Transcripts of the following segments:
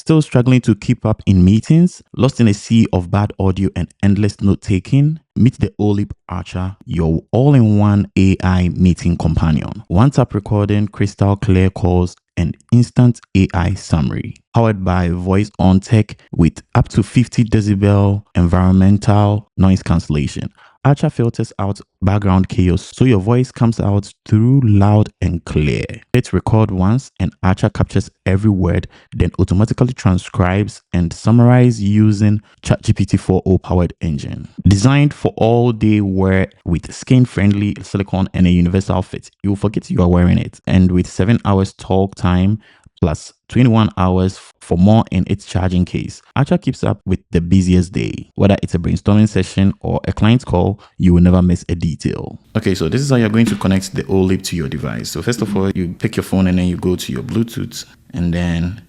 Still struggling to keep up in meetings? Lost in a sea of bad audio and endless note taking? Meet the Oleap Archer, your all-in-one AI meeting companion. One tap recording, crystal clear calls, and instant AI summary. Powered by voice on tech with up to 50 decibel environmental noise cancellation. Archer filters out background chaos so your voice comes out through loud and clear. Hit record once and Archer captures every word, then automatically transcribes and summarizes using ChatGPT 4o powered engine. Designed for all day wear with skin-friendly silicone and a universal fit. You'll forget you are wearing it. And with 7 hours talk time plus 21 hours for more in its charging case. Archer keeps up with the busiest day. Whether it's a brainstorming session or a client call, you will never miss a detail. Okay, so this is how you're going to connect the Oleap to your device. So first of all, you pick your phone and then you go to your Bluetooth, and then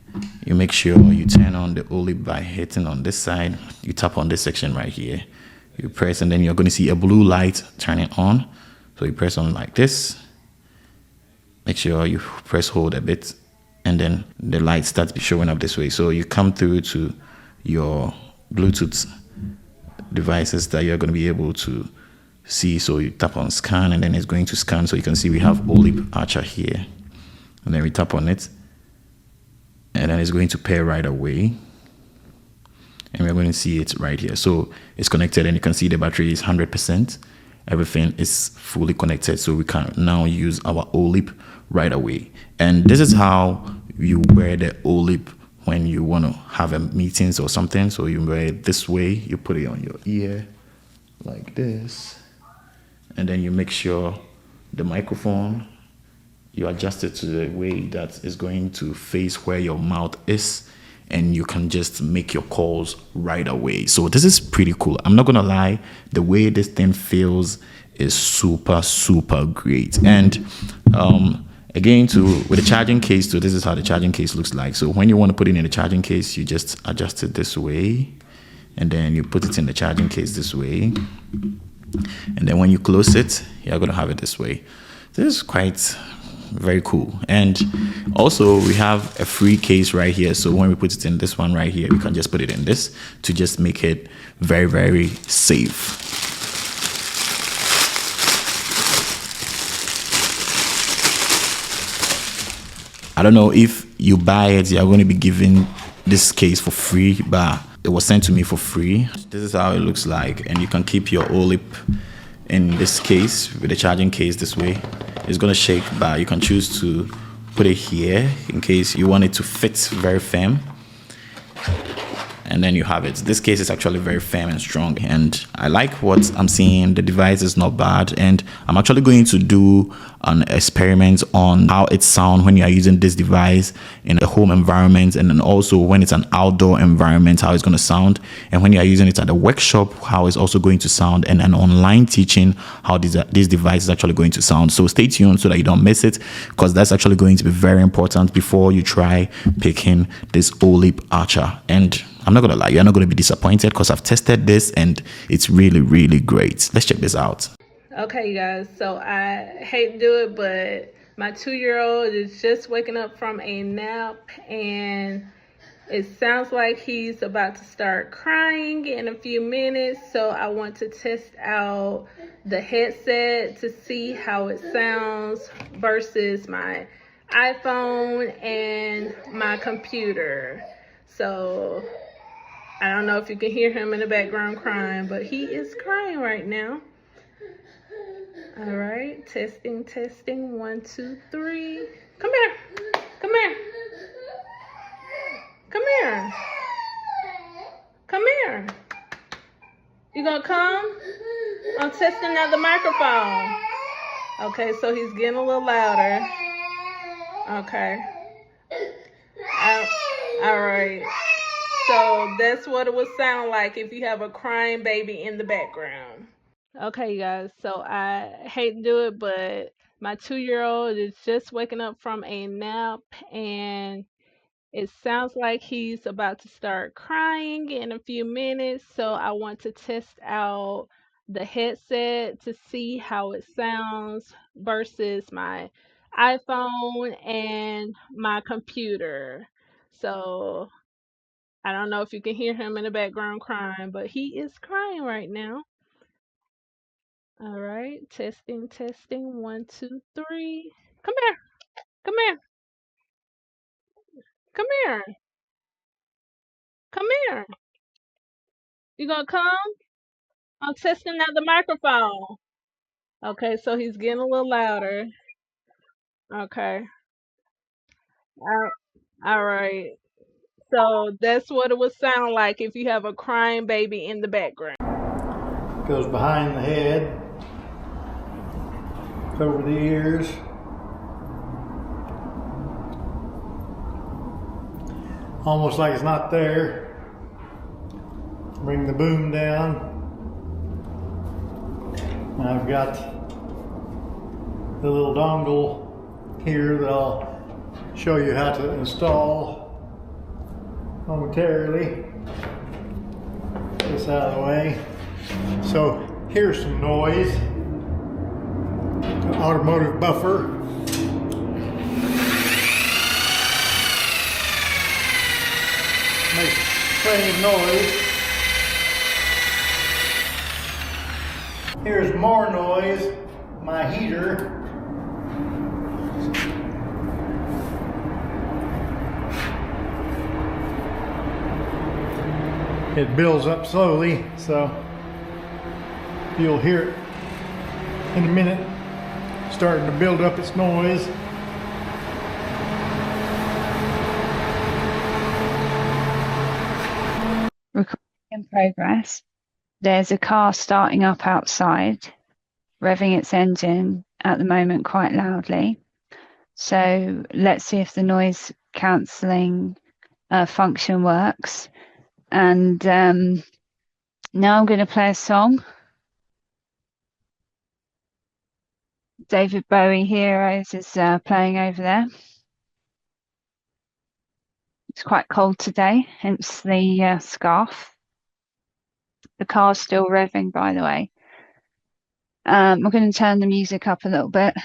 you make sure you turn on the Oleap by hitting on this side. You tap on this section right here. You press, and then you're going to see a blue light turning on. So you press on like this. Make sure you press hold a bit, and then the light starts showing up this way. So you come through to your Bluetooth devices that you're going to be able to see. So you tap on scan, and then it's going to scan. So you can see we have Oleap Archer here, and then we tap on it, and then it's going to pair right away, and we're going to see it right here. So it's connected, and you can see the battery is 100%. Everything is fully connected, so we can now use our Oleap right away. And this is how you wear the Oleap when you want to have a meetings or something. So you wear it this way, you put it on your ear like this, and then you make sure the microphone, you adjust it to the way that is going to face where your mouth is, and you can just make your calls right away. So this is pretty cool. I'm not gonna lie, the way this thing feels is super great. And again, with the charging case too, this is how the charging case looks like. So when you want to put it in the charging case, you just adjust it this way, and then you put it in the charging case this way, and then when you close it, you're gonna have it this way. This is quite very cool. And also we have a free case right here, so when we put it in this one right here, we can just put it in this to just make it very safe. I don't know if you buy it, you're going to be given this case for free, but it was sent to me for free. This is how it looks like, and you can keep your Oleap in this case with the charging case this way. It's going to shake, but you can choose to put it here in case you want it to fit very firm. And then you have it. This case is actually very firm and strong, and I like what I'm seeing. The device is not bad, and I'm actually going to do an experiment on how it sounds when you are using this device in a home environment, and then also when it's an outdoor environment, how it's going to sound, and when you are using it at a workshop, how it's also going to sound, and an online teaching, how this device is actually going to sound. So stay tuned so that you don't miss it, because that's actually going to be very important before you try picking this Oleap Archer. And I'm not gonna lie, you're not gonna be disappointed, because I've tested this and it's really great. Let's check this out. Okay, you guys, so I hate to do it, but my 2-year-old is just waking up from a nap, and it sounds like he's about to start crying in a few minutes. So I want to test out the headset to see how it sounds versus my iPhone and my computer. So I don't know if you can hear him in the background crying, but he is crying right now. All right, testing, 1, 2, 3. Come here. Come here. You gonna come? I'm testing out the microphone. Okay, so he's getting a little louder. Okay. All right. So that's what it would sound like if you have a crying baby in the background. Okay, you guys, so I hate to do it, but my 2-year-old is just waking up from a nap, and it sounds like he's about to start crying in a few minutes. So I want to test out the headset to see how it sounds versus my iPhone and my computer. So I don't know if you can hear him in the background crying, but he is crying right now. All right, testing, testing. 1, 2, 3. Come here, come here, come here, come here. You gonna come? I'm testing out the microphone. Okay, so he's getting a little louder. Okay. All all right. So that's what it would sound like if you have a crying baby in the background. Goes behind the head, over the ears. Almost like it's not there. Bring the boom down. And I've got the little dongle here that I'll show you how to install momentarily. Get this out of the way. So here's some noise. An automotive buffer. Makes plenty of noise. Here's more noise. My heater. It builds up slowly, so you'll hear it in a minute, starting to build up its noise. Recording in progress. There's a car starting up outside, revving its engine at the moment quite loudly. So let's see if the noise cancelling function works. And now I'm going to play a song. David Bowie Heroes is playing over there. It's quite cold today, hence the scarf. The car's still revving, by the way. I'm going to turn the music up a little bit.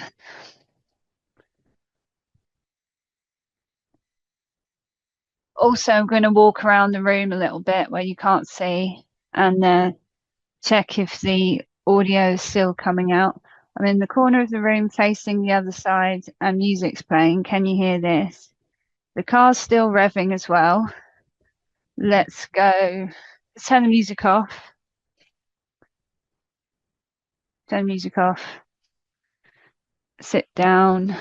Also, I'm going to walk around the room a little bit where you can't see and check if the audio is still coming out. I'm in the corner of the room facing the other side and music's playing. Can you hear this? The car's still revving as well. Let's go. Let's turn the music off. Turn the music off. Sit down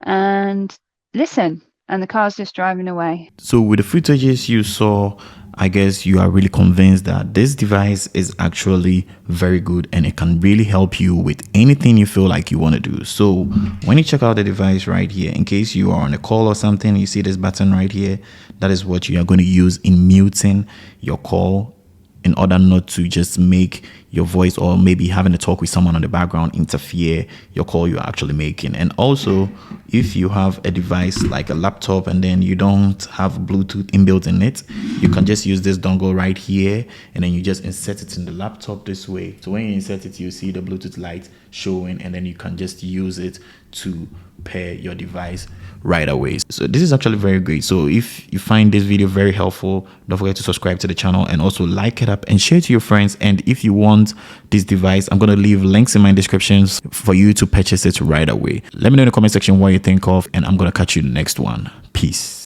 and listen. And the car's just driving away. So with the footages you saw, I guess you are really convinced that this device is actually very good and it can really help you with anything you feel like you want to do. So when you check out the device right here, in case you are on a call or something, you see this button right here. That is what you are going to use in muting your call in order not to just make your voice or maybe having a talk with someone on the background interfere your call you're actually making. And also, if you have a device like a laptop and then you don't have Bluetooth inbuilt in it, you can just use this dongle right here and then you just insert it in the laptop this way. So when you insert it, you see the Bluetooth light showing and then you can just use it to pair your device right away. So this is actually very great. So if you find this video very helpful, don't forget to subscribe to the channel and also like it up and share it to your friends. And if you want this device, I'm going to leave links in my descriptions for you to purchase it right away. Let me know in the comment section what you think of, and I'm going to catch you in the next one. Peace.